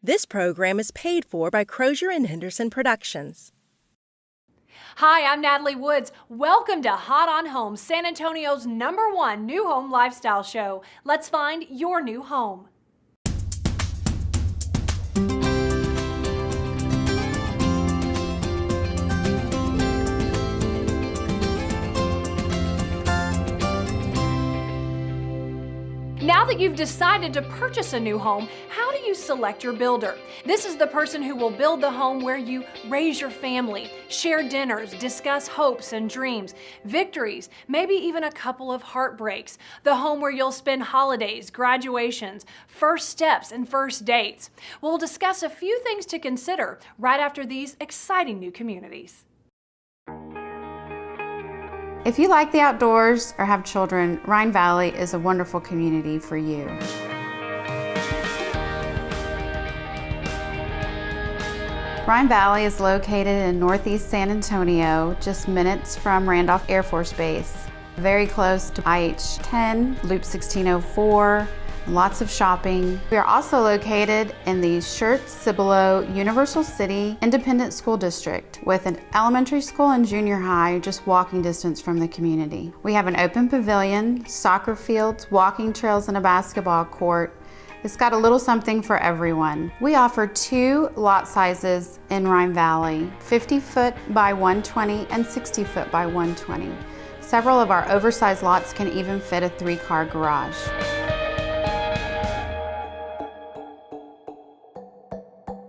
This program is paid for by Crozier and Henderson Productions. Hi, I'm Natalie Woods. Welcome to Hot on Home, San Antonio's #1 new home lifestyle show. Let's find your new home. Now that you've decided to purchase a new home, how do you select your builder? This is the person who will build the home where you raise your family, share dinners, discuss hopes and dreams, victories, maybe even a couple of heartbreaks. The home where you'll spend holidays, graduations, first steps, and first dates. We'll discuss a few things to consider right after these exciting new communities. If you like the outdoors or have children, Rhine Valley is a wonderful community for you. Rhine Valley is located in northeast San Antonio, just minutes from Randolph Air Force Base. Very close to IH-10, Loop 1604, lots of shopping. We are also located in the Schertz, Cibolo Universal City Independent School District with an elementary school and junior high just walking distance from the community. We have an open pavilion, soccer fields, walking trails, and a basketball court. It's got a little something for everyone. We offer 2 lot sizes in Rhine Valley, 50 foot by 120 and 60 foot by 120. Several of our oversized lots can even fit a 3-car garage.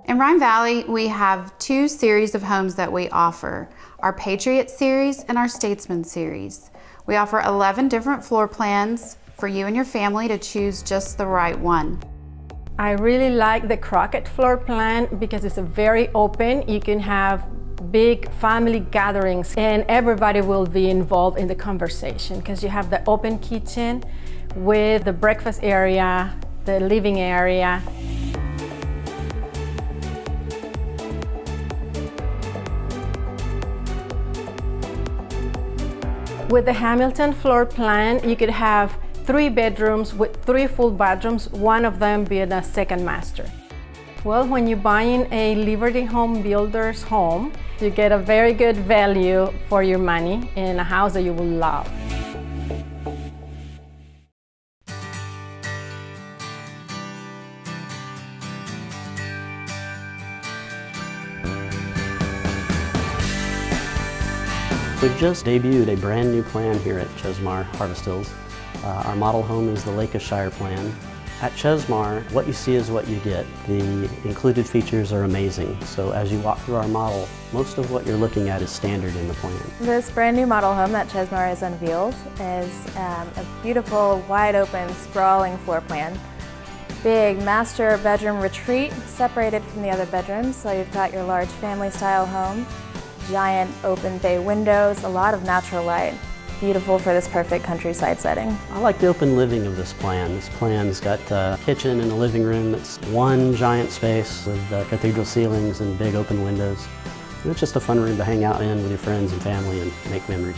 In Rhine Valley, we have 2 series of homes that we offer, our Patriot series and our Statesman series. We offer 11 different floor plans for you and your family to choose just the right one. I really like the Crockett floor plan because it's very open. You can have big family gatherings and everybody will be involved in the conversation because you have the open kitchen with the breakfast area, the living area. With the Hamilton floor plan, you could have 3 bedrooms with 3 full bedrooms, one of them being a second master. Well, when you're buying a Liberty Home Builders home, you get a very good value for your money in a house that you will love. We've just debuted a brand new plan here at Chesmar Harvest Hills. Our model home is the Lancashire plan. At Chesmar, what you see is what you get. The included features are amazing. So as you walk through our model, most of what you're looking at is standard in the plan. This brand new model home that Chesmar has unveiled is a beautiful, wide open, sprawling floor plan. Big master bedroom retreat separated from the other bedrooms, so you've got your large family style home. Giant open bay windows, a lot of natural light. Beautiful for this perfect countryside setting. I like the open living of this plan. This plan's got a kitchen and a living room that's one giant space with cathedral ceilings and big open windows. And it's just a fun room to hang out in with your friends and family and make memories.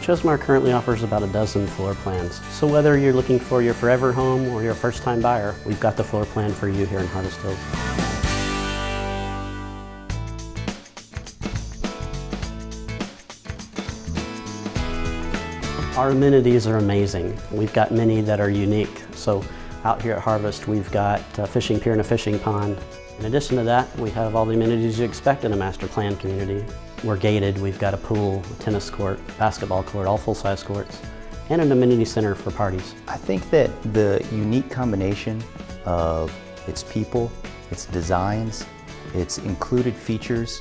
Chesmar currently offers about a dozen floor plans. So whether you're looking for your forever home or you're a first-time buyer, we've got the floor plan for you here in Harvest Hills. Our amenities are amazing. We've got many that are unique. So out here at Harvest, we've got a fishing pier and a fishing pond. In addition to that, we have all the amenities you expect in a master plan community. We're gated. We've got a pool, a tennis court, basketball court, all full-size courts, and an amenity center for parties. I think that the unique combination of its people, its designs, its included features,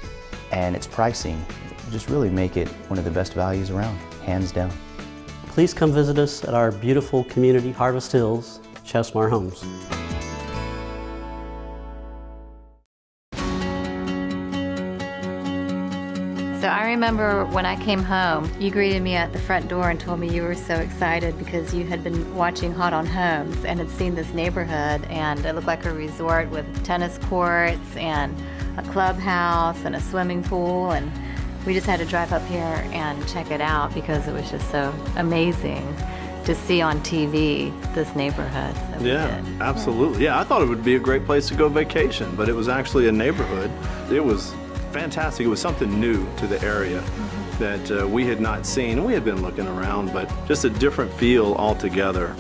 and its pricing just really make it one of the best values around, hands down. Please come visit us at our beautiful community, Harvest Hills, Chesmar Homes. So I remember when I came home, you greeted me at the front door and told me you were so excited because you had been watching Hot on Homes and had seen this neighborhood, and it looked like a resort with tennis courts and a clubhouse and a swimming pool, and we just had to drive up here and check it out because it was just so amazing. to see on TV this neighborhood. So we Yeah, did. absolutely. Yeah, I thought it would be a great place to go vacation, but it was actually a neighborhood. It was fantastic. It was something new to the area that we had not seen. We had been looking around, but just a different feel altogether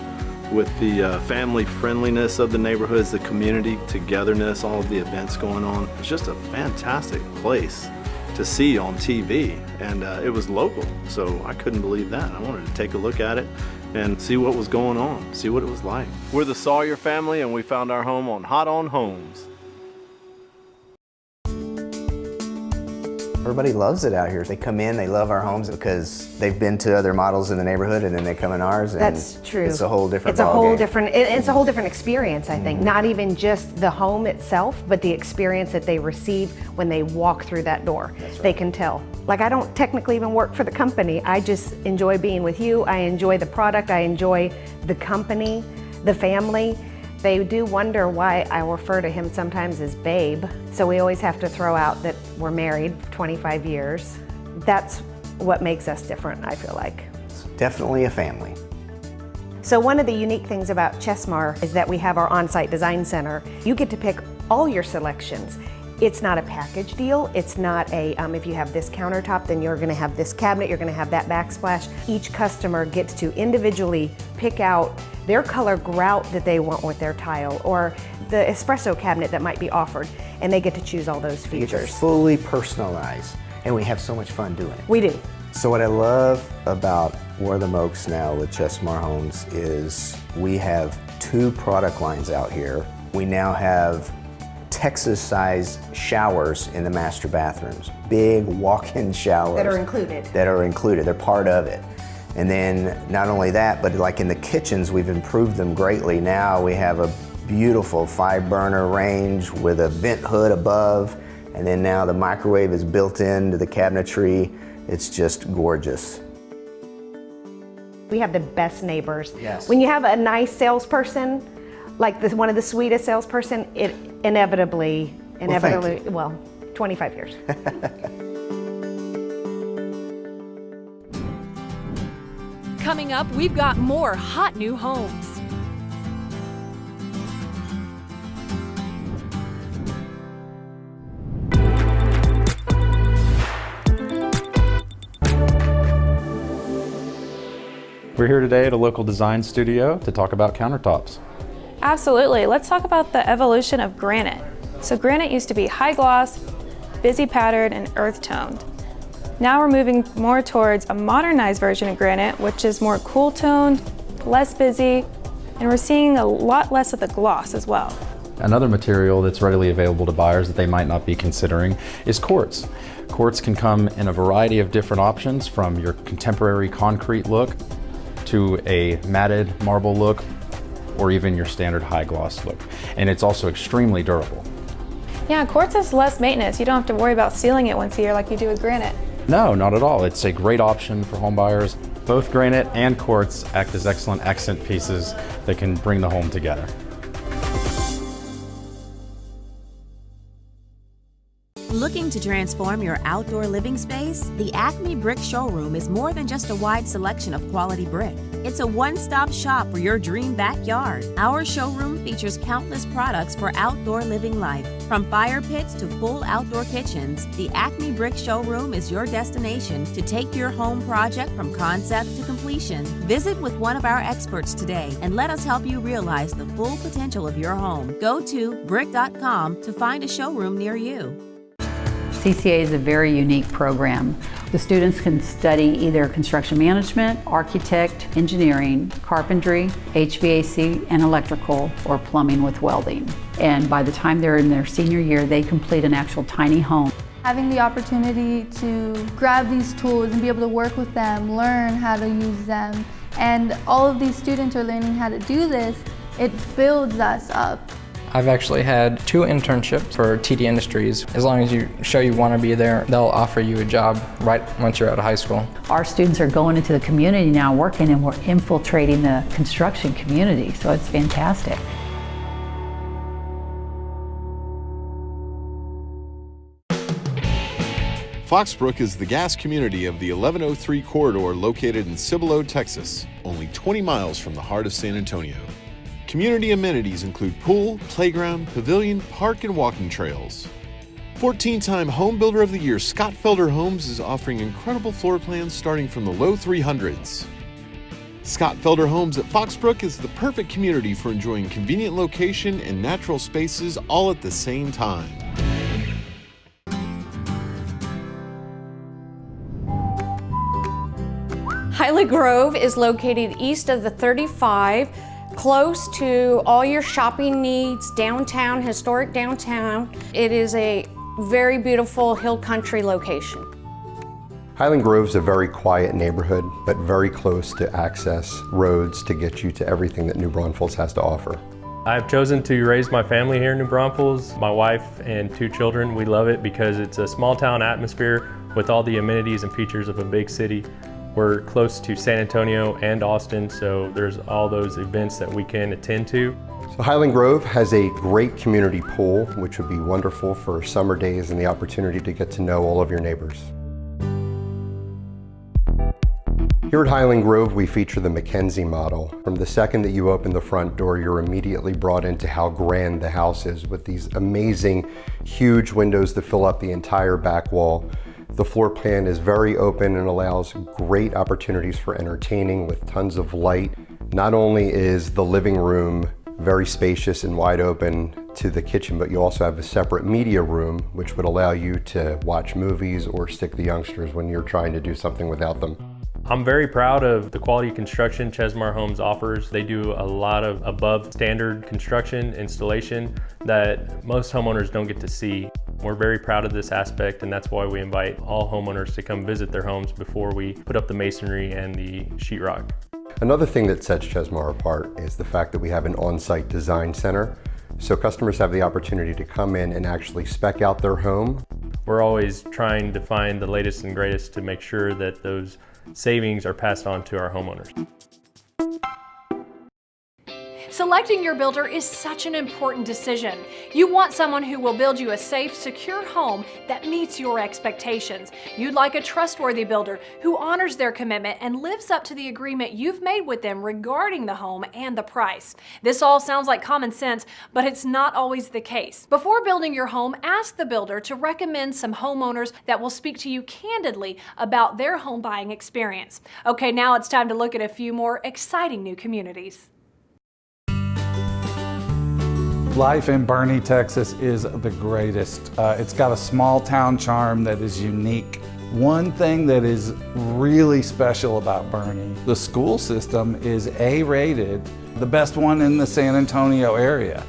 with the family friendliness of the neighborhoods, the community togetherness, all of the events going on. It's just a fantastic place to see on TV, and it was local, so I couldn't believe that. I wanted to take a look at it and see what was going on, see what it was like. We're the Sawyer family, and we found our home on Hot on Homes. Everybody loves it out here. They come in, they love our homes because they've been to other models in the neighborhood, and then they come in ours. And that's true. It's a whole different. It's a whole different. It's a whole different experience. I think not even just the home itself, but the experience that they receive when they walk through that door. That's right. They can tell. Like, I don't technically even work for the company. I just enjoy being with you. I enjoy the product. I enjoy the company, the family. They do wonder why I refer to him sometimes as Babe. So we always have to throw out that we're married 25 years. That's what makes us different, I feel like. It's definitely a family. So one of the unique things about Chesmar is that we have our on-site design center. You get to pick all your selections. It's not a package deal. It's not a, if you have this countertop, then you're gonna have this cabinet, you're gonna have that backsplash. Each customer gets to individually pick out their color grout that they want with their tile, or the espresso cabinet that might be offered, and they get to choose all those You get to features. fully personalize, and we have so much fun doing it. We do. So what I love about Wortham Oaks now with Chesmar Homes is we have 2 product lines out here. We now have Texas-sized showers in the master bathrooms. Big walk-in showers. That are included. That are included, they're part of it. And then not only that, but like in the kitchens, we've improved them greatly. Now we have a beautiful 5-burner range with a vent hood above, and then now the microwave is built into the cabinetry. It's just gorgeous. We have the best neighbors. Yes. When you have a nice salesperson, like one of the sweetest salesperson, it inevitably, well, 25 years. Coming up, we've got more hot new homes. We're here today at a local design studio to talk about countertops. Absolutely. Let's talk about the evolution of granite. So granite used to be high gloss, busy patterned, and earth toned. Now we're moving more towards a modernized version of granite, which is more cool toned, less busy, and we're seeing a lot less of the gloss as well. Another material that's readily available to buyers that they might not be considering is quartz. Quartz can come in a variety of different options, from your contemporary concrete look to a matted marble look, or even your standard high gloss look. And it's also extremely durable. Yeah, quartz is less maintenance. You don't have to worry about sealing it once a year like you do with granite. No, not at all. It's a great option for home buyers. Both granite and quartz act as excellent accent pieces that can bring the home together. Looking to transform your outdoor living space? The Acme Brick Showroom is more than just a wide selection of quality brick. It's a one-stop shop for your dream backyard. Our showroom features countless products for outdoor living life. From fire pits to full outdoor kitchens, the Acme Brick Showroom is your destination to take your home project from concept to completion. Visit with one of our experts today and let us help you realize the full potential of your home. Go to brick.com to find a showroom near you. CCA is a very unique program. The students can study either construction management, architect, engineering, carpentry, HVAC, and electrical, or plumbing with welding. And by the time they're in their senior year, they complete an actual tiny home. Having the opportunity to grab these tools and be able to work with them, learn how to use them, and all of these students are learning how to do this, it builds us up. I've actually had 2 internships for TD Industries. As long as you show you want to be there, they'll offer you a job right once you're out of high school. Our students are going into the community now working, and we're infiltrating the construction community, so it's fantastic. Foxbrook is the gas community of the 1103 corridor located in Cibolo, Texas. only 20 miles from the heart of San Antonio. Community amenities include pool, playground, pavilion, park, and walking trails. 14-time Home Builder of the Year Scott Felder Homes is offering incredible floor plans starting from the low 300s. Scott Felder Homes at Foxbrook is the perfect community for enjoying convenient location and natural spaces all at the same time. Highland Grove is located east of the 35, close to all your shopping needs, downtown, historic downtown. It is a very beautiful hill country location. Highland Grove is a very quiet neighborhood, but very close to access roads to get you to everything that New Braunfels has to offer. I've chosen to raise my family here in New Braunfels. My wife and 2 children, we love it because it's a small town atmosphere with all the amenities and features of a big city. We're close to San Antonio and Austin, so there's all those events that we can attend to. So Highland Grove has a great community pool, which would be wonderful for summer days and the opportunity to get to know all of your neighbors. Here at Highland Grove, we feature the Mackenzie model. From the second that you open the front door, you're immediately brought into how grand the house is with these amazing, huge windows that fill up the entire back wall. The floor plan is very open and allows great opportunities for entertaining with tons of light. Not only is the living room very spacious and wide open to the kitchen, but you also have a separate media room, which would allow you to watch movies or stick the youngsters when you're trying to do something without them. I'm very proud of the quality of construction Chesmar Homes offers. They do a lot of above standard construction installation that most homeowners don't get to see. We're very proud of this aspect, and that's why we invite all homeowners to come visit their homes before we put up the masonry and the sheetrock. Another thing that sets Chesmar apart is the fact that we have an on-site design center. So customers have the opportunity to come in and actually spec out their home. We're always trying to find the latest and greatest to make sure that those savings are passed on to our homeowners. Selecting your builder is such an important decision. You want someone who will build you a safe, secure home that meets your expectations. You'd like a trustworthy builder who honors their commitment and lives up to the agreement you've made with them regarding the home and the price. This all sounds like common sense, but it's not always the case. Before building your home, ask the builder to recommend some homeowners that will speak to you candidly about their home buying experience. Okay, now it's time to look at a few more exciting new communities. Life in Boerne, Texas is the greatest. It's got a small town charm that is unique. One thing that is really special about Boerne, the school system is A-rated, the best one in the San Antonio area.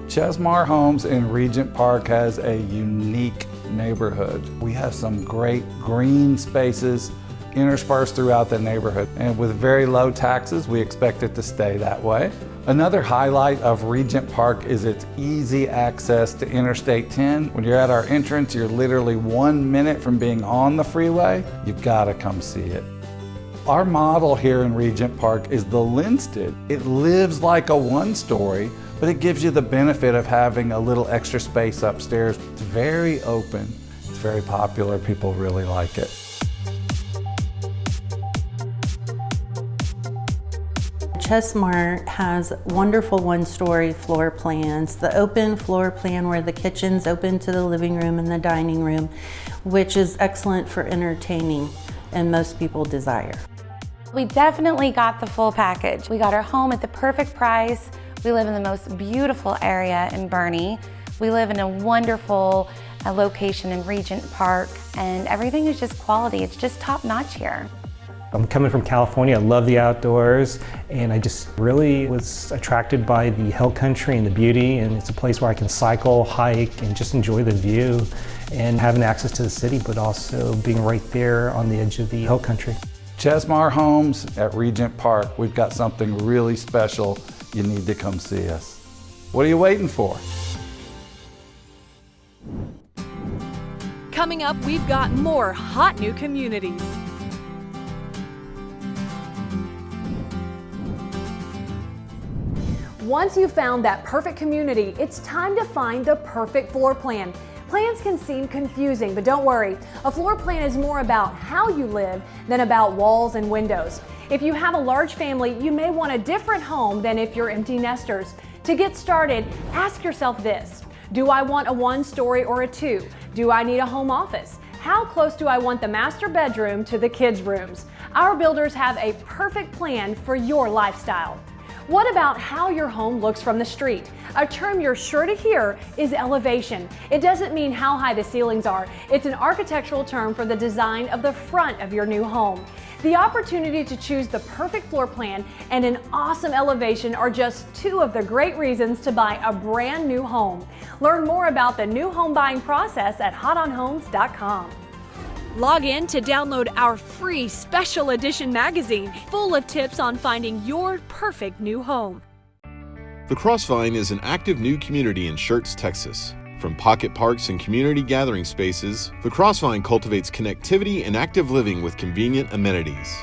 Chesmar Homes in Regent Park has a unique neighborhood. We have some great green spaces interspersed throughout the neighborhood, and with very low taxes, we expect it to stay that way. Another highlight of Regent Park is its easy access to Interstate 10. When you're at our entrance, you're literally 1 minute from being on the freeway. You've got to come see it. Our model here in Regent Park is the Linstead. It lives like a one-story, but it gives you the benefit of having a little extra space upstairs. It's very open. It's very popular. People really like it. Chesmar has wonderful one-story floor plans. The open floor plan where the kitchen's open to the living room and the dining room, which is excellent for entertaining, and most people desire. We definitely got the full package. We got our home at the perfect price. We live in the most beautiful area in Boerne. We live in a wonderful location in Regent Park, and everything is just quality. It's just top-notch here. I'm coming from California. I love the outdoors, and I just really was attracted by the hill country and the beauty, and it's a place where I can cycle, hike, and just enjoy the view, and having access to the city, but also being right there on the edge of the hill country. Chesmar Homes at Regent Park. We've got something really special. You need to come see us. What are you waiting for? Coming up, we've got more hot new communities. Once you've found that perfect community, it's time to find the perfect floor plan. Plans can seem confusing, but don't worry. A floor plan is more about how you live than about walls and windows. If you have a large family, you may want a different home than if you're empty nesters. To get started, ask yourself this. Do I want a 1-story or a 2? Do I need a home office? How close do I want the master bedroom to the kids' rooms? Our builders have a perfect plan for your lifestyle. What about how your home looks from the street? A term you're sure to hear is elevation. It doesn't mean how high the ceilings are. It's an architectural term for the design of the front of your new home. The opportunity to choose the perfect floor plan and an awesome elevation are just 2 of the great reasons to buy a brand new home. Learn more about the new home buying process at hotonhomes.com. Log in to download our free special edition magazine full of tips on finding your perfect new home. The Crossvine is an active new community in Schertz, Texas. From pocket parks and community gathering spaces, the Crossvine cultivates connectivity and active living with convenient amenities.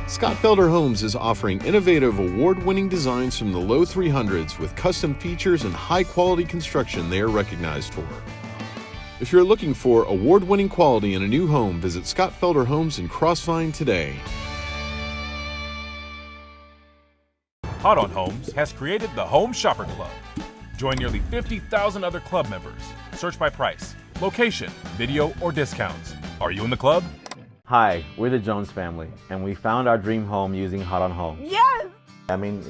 Scott Felder Homes is offering innovative, award-winning designs from the low 300s with custom features and high-quality construction they are recognized for. If you're looking for award-winning quality in a new home, visit Scott Felder Homes in Crossvine today. Hot on Homes has created the Home Shopper Club. Join nearly 50,000 other club members. Search by price, location, video, or discounts. Are you in the club? Hi, we're the Jones family, and we found our dream home using Hot on Homes. Yes! I mean,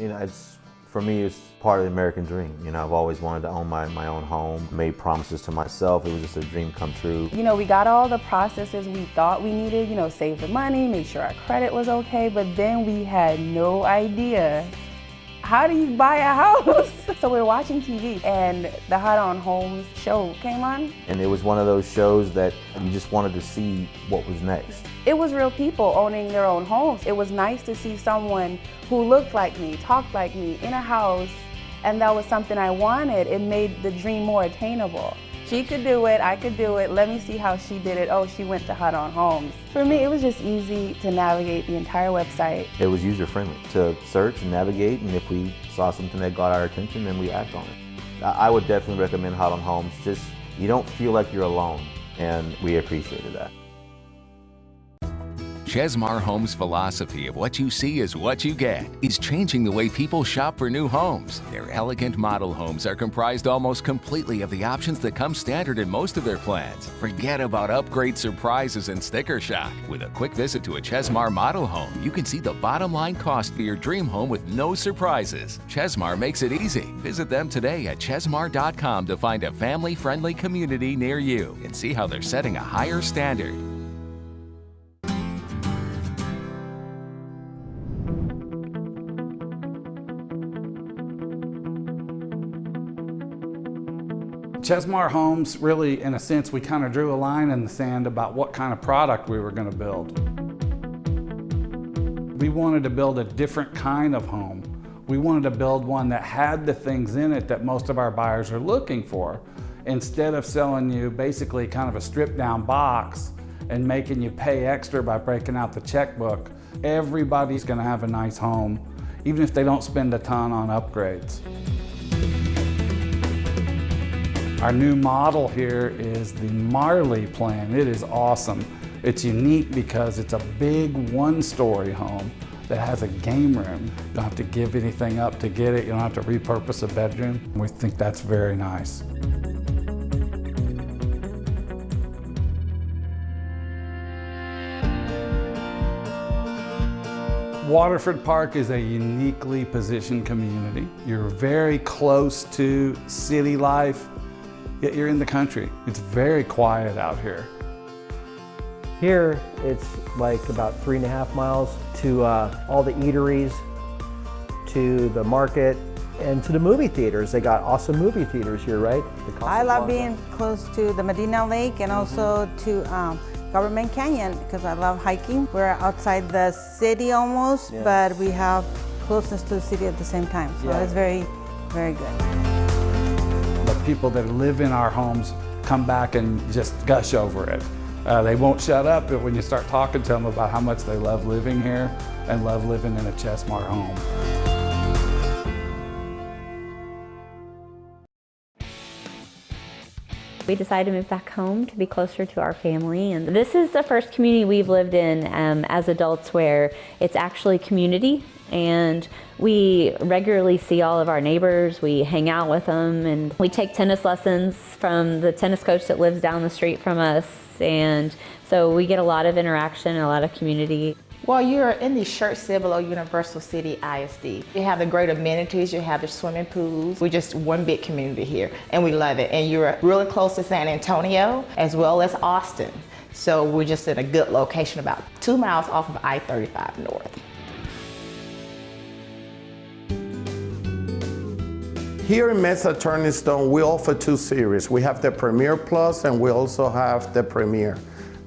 for me, it's part of the American dream. I've always wanted to own my own home, made promises to myself. It was just a dream come true. We got all the processes we thought we needed, save the money, make sure our credit was okay, but then we had no idea. How do you buy a house? So we were watching TV and the Hot on Homes show came on. And it was one of those shows that you just wanted to see what was next. It was real people owning their own homes. It was nice to see someone who looked like me, talked like me, in a house, and that was something I wanted. It made the dream more attainable. She could do it, I could do it. Let me see how she did it. Oh, she went to Hot on Homes. For me, it was just easy to navigate the entire website. It was user-friendly to search and navigate, and if we saw something that got our attention, then we act on it. I would definitely recommend Hot on Homes. Just, you don't feel like you're alone, and we appreciated that. Chesmar Homes' philosophy of what you see is what you get is changing the way people shop for new homes. Their elegant model homes are comprised almost completely of the options that come standard in most of their plans. Forget about upgrade surprises and sticker shock. With a quick visit to a Chesmar model home, you can see the bottom line cost for your dream home with no surprises. Chesmar makes it easy. Visit them today at chesmar.com to find a family-friendly community near you and see how they're setting a higher standard. Chesmar Homes, really, in a sense, we kind of drew a line in the sand about what kind of product we were going to build. We wanted to build a different kind of home. We wanted to build one that had the things in it that most of our buyers are looking for. Instead of selling you basically kind of a stripped down box and making you pay extra by breaking out the checkbook, everybody's going to have a nice home, even if they don't spend a ton on upgrades. Our new model here is the Marley plan. It is awesome. It's unique because it's a big 1-story home that has a game room. You don't have to give anything up to get it. You don't have to repurpose a bedroom. We think that's very nice. Waterford Park is a uniquely positioned community. You're very close to city life, yet you're in the country. It's very quiet out here. Here, it's like about 3.5 miles to all the eateries, to the market, and to the movie theaters. They got awesome movie theaters here, right? I love being close to the Medina Lake and also to Government Canyon because I love hiking. We're outside the city almost, but we have closeness to the city at the same time. So it's very, very good. The people that live in our homes come back and just gush over it. They won't shut up when you start talking to them about how much they love living here and love living in a Chesmar home. We decided to move back home to be closer to our family, and this is the first community we've lived in as adults where it's actually community, and we regularly see all of our neighbors, we hang out with them, and we take tennis lessons from the tennis coach that lives down the street from us, and so we get a lot of interaction and a lot of community. Well, you're in the Schertz Cibolo Universal City ISD. You have the great amenities, you have the swimming pools. We're just one big community here, and we love it. And you're really close to San Antonio, as well as Austin. So we're just in a good location, about 2 miles off of I-35 North. Here in Mesa Turning Stone, we offer 2 series. We have the Premier Plus, and we also have the Premier.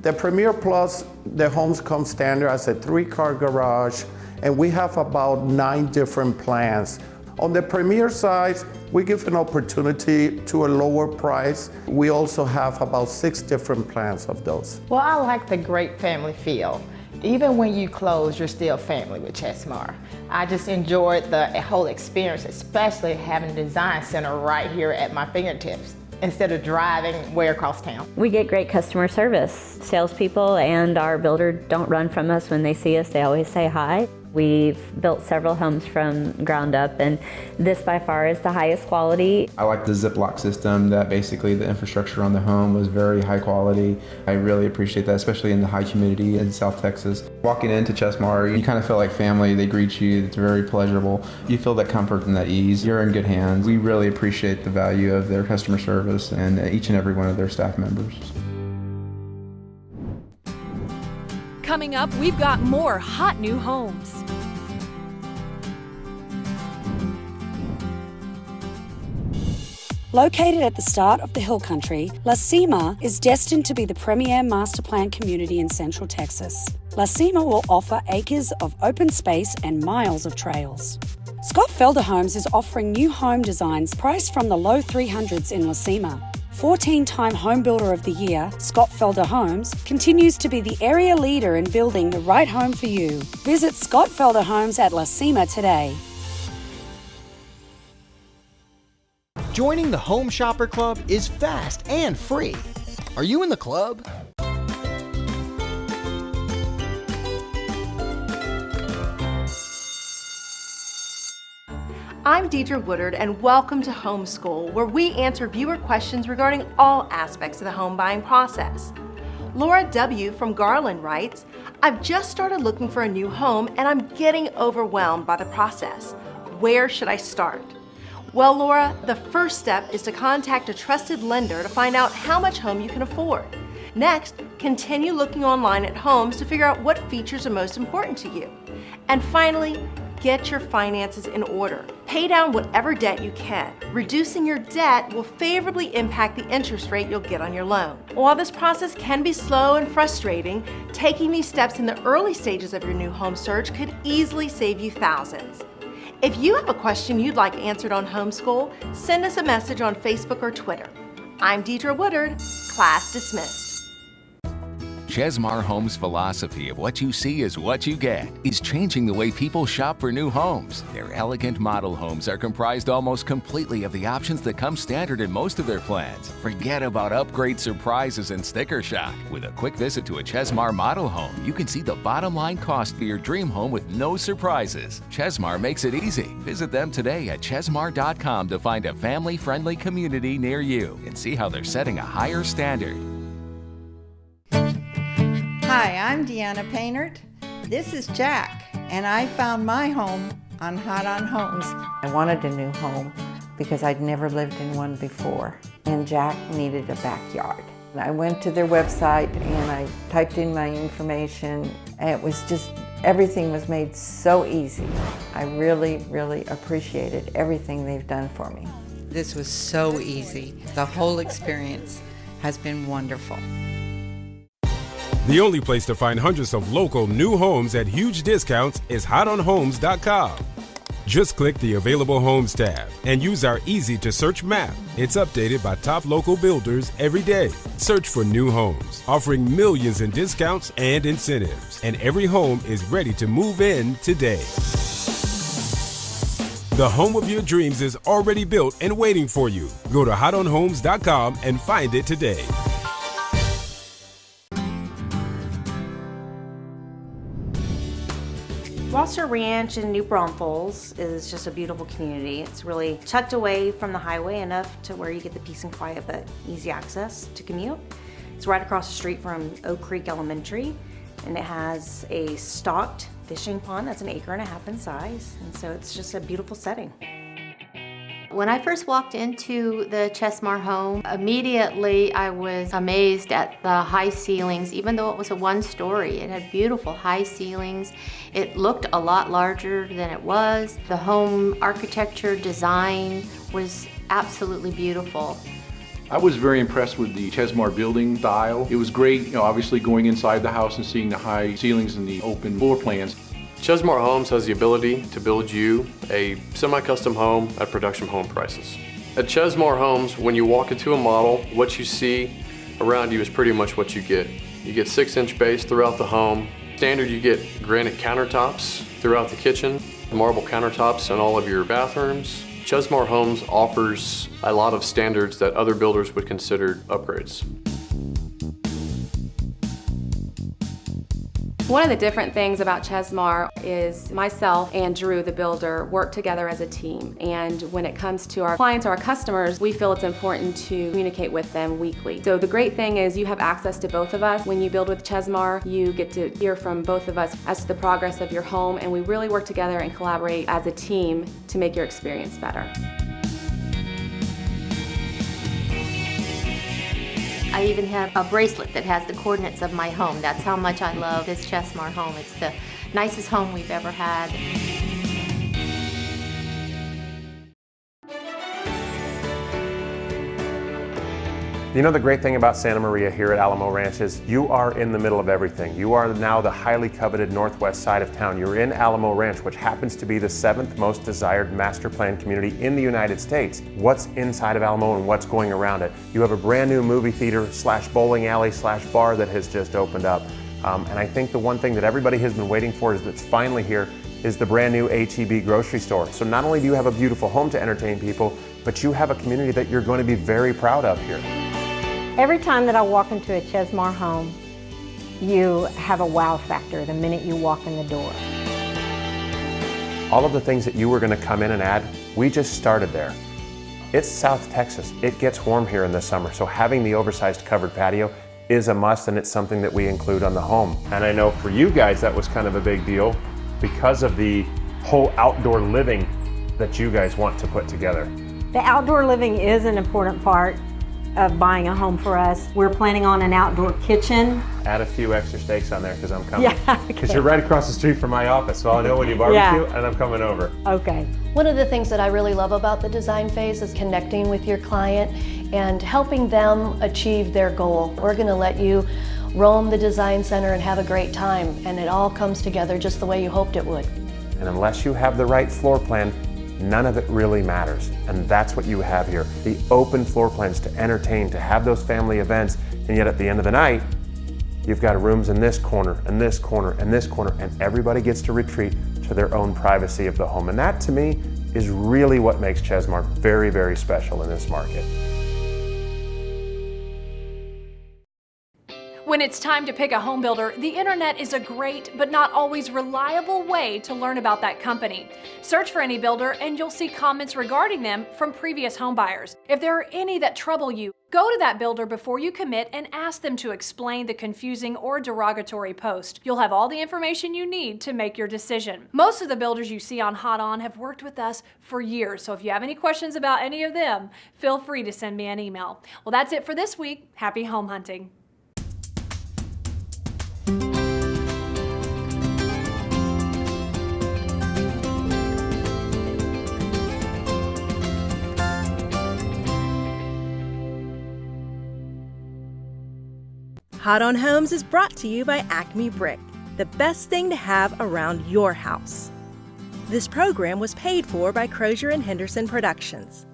The Premier Plus, the homes come standard as a 3-car garage, and we have about 9 different plans. On the Premier side, we give an opportunity to a lower price. We also have about 6 different plans of those. Well, I like the great family feel. Even when you close, you're still family with Chesmar. I just enjoyed the whole experience, especially having a design center right here at my fingertips, instead of driving way across town. We get great customer service. Salespeople and our builder don't run from us when they see us. They always say hi. We've built several homes from ground up, and this by far is the highest quality. I like the Ziploc system, that basically the infrastructure on the home was very high quality. I really appreciate that, especially in the high humidity in South Texas. Walking into Chesmar, you kind of feel like family. They greet you, it's very pleasurable. You feel that comfort and that ease. You're in good hands. We really appreciate the value of their customer service and each and every one of their staff members. Coming up, we've got more hot new homes. Located at the start of the Hill Country, Cima is destined to be the premier master plan community in Central Texas. Cima will offer acres of open space and miles of trails. Scott Felder Homes is offering new home designs priced from the low 300s in Cima. 14-time Home Builder of the Year, Scott Felder Homes continues to be the area leader in building the right home for you. Visit Scott Felder Homes at Cima today. Joining the Home Shopper Club is fast and free. Are you in the club? I'm Deidre Woodard, and welcome to Homeschool, where we answer viewer questions regarding all aspects of the home buying process. Laura W. from Garland writes, I've just started looking for a new home and I'm getting overwhelmed by the process. Where should I start? Well, Laura, the first step is to contact a trusted lender to find out how much home you can afford. Next, continue looking online at homes to figure out what features are most important to you. And finally, get your finances in order. Pay down whatever debt you can. Reducing your debt will favorably impact the interest rate you'll get on your loan. While this process can be slow and frustrating, taking these steps in the early stages of your new home search could easily save you thousands. If you have a question you'd like answered on Homeschool, send us a message on Facebook or Twitter. I'm Deidre Woodard, class dismissed. Chesmar Homes' philosophy of what you see is what you get is changing the way people shop for new homes. Their elegant model homes are comprised almost completely of the options that come standard in most of their plans. Forget about upgrade surprises and sticker shock. With a quick visit to a Chesmar model home, you can see the bottom line cost for your dream home with no surprises. Chesmar makes it easy. Visit them today at chesmar.com to find a family-friendly community near you and see how they're setting a higher standard. Hi, I'm Deanna Painert. This is Jack, and I found my home on Hot on Homes. I wanted a new home because I'd never lived in one before, and Jack needed a backyard. I went to their website and I typed in my information, and it was just, everything was made so easy. I really, really appreciated everything they've done for me. This was so easy. The whole experience has been wonderful. The only place to find hundreds of local new homes at huge discounts is hotonhomes.com. Just click the Available Homes tab and use our easy-to-search map. It's updated by top local builders every day. Search for new homes, offering millions in discounts and incentives. And every home is ready to move in today. The home of your dreams is already built and waiting for you. Go to hotonhomes.com and find it today. Walser Ranch in New Braunfels is just a beautiful community. It's really tucked away from the highway enough to where you get the peace and quiet but easy access to commute. It's right across the street from Oak Creek Elementary, and it has a stocked fishing pond that's 1.5 acres in size, and so it's just a beautiful setting. When I first walked into the Chesmar home, immediately I was amazed at the high ceilings. Even though it was a one-story, it had beautiful high ceilings. It looked a lot larger than it was. The home architecture design was absolutely beautiful. I was very impressed with the Chesmar building style. It was great, obviously going inside the house and seeing the high ceilings and the open floor plans. Chesmar Homes has the ability to build you a semi-custom home at production home prices. At Chesmar Homes, when you walk into a model, what you see around you is pretty much what you get. You get 6-inch base throughout the home. Standard, you get granite countertops throughout the kitchen, marble countertops in all of your bathrooms. Chesmar Homes offers a lot of standards that other builders would consider upgrades. One of the different things about Chesmar is myself and Drew, the builder, work together as a team. And when it comes to our clients or our customers, we feel it's important to communicate with them weekly. So the great thing is you have access to both of us. When you build with Chesmar, you get to hear from both of us as to the progress of your home, and we really work together and collaborate as a team to make your experience better. I even have a bracelet that has the coordinates of my home. That's how much I love this Chesmar home. It's the nicest home we've ever had. You know, the great thing about Santa Maria here at Alamo Ranch is you are in the middle of everything. You are now the highly coveted northwest side of town. You're in Alamo Ranch, which happens to be the 7th most desired master plan community in the United States. What's inside of Alamo and what's going around it? You have a brand new movie theater / bowling alley / bar that has just opened up. And I think the one thing that everybody has been waiting for is that's finally here is the brand new H-E-B grocery store. So not only do you have a beautiful home to entertain people, but you have a community that you're going to be very proud of here. Every time that I walk into a Chesmar home, you have a wow factor the minute you walk in the door. All of the things that you were going to come in and add, we just started there. It's South Texas. It gets warm here in the summer, so having the oversized covered patio is a must, and it's something that we include on the home. And I know for you guys that was kind of a big deal because of the whole outdoor living that you guys want to put together. The outdoor living is an important part of buying a home for us. We're planning on an outdoor kitchen. Add a few extra steaks on there because I'm coming. Yeah, because you're right across the street from my office, so I'll know when you barbecue and I'm coming over. Okay. One of the things that I really love about the design phase is connecting with your client and helping them achieve their goal. We're going to let you roam the design center and have a great time, and it all comes together just the way you hoped it would. And unless you have the right floor plan, none of it really matters. And that's what you have here. The open floor plans to entertain, to have those family events, and yet at the end of the night, you've got rooms in this corner, and this corner, and this corner, and everybody gets to retreat to their own privacy of the home. And that, to me, is really what makes Chesmar very, very special in this market. When it's time to pick a home builder, the internet is a great but not always reliable way to learn about that company. Search for any builder and you'll see comments regarding them from previous homebuyers. If there are any that trouble you, go to that builder before you commit and ask them to explain the confusing or derogatory post. You'll have all the information you need to make your decision. Most of the builders you see on Hot On have worked with us for years, so if you have any questions about any of them, feel free to send me an email. Well, that's it for this week. Happy home hunting. Hot on Homes is brought to you by Acme Brick, the best thing to have around your house. This program was paid for by Crozier & Henderson Productions.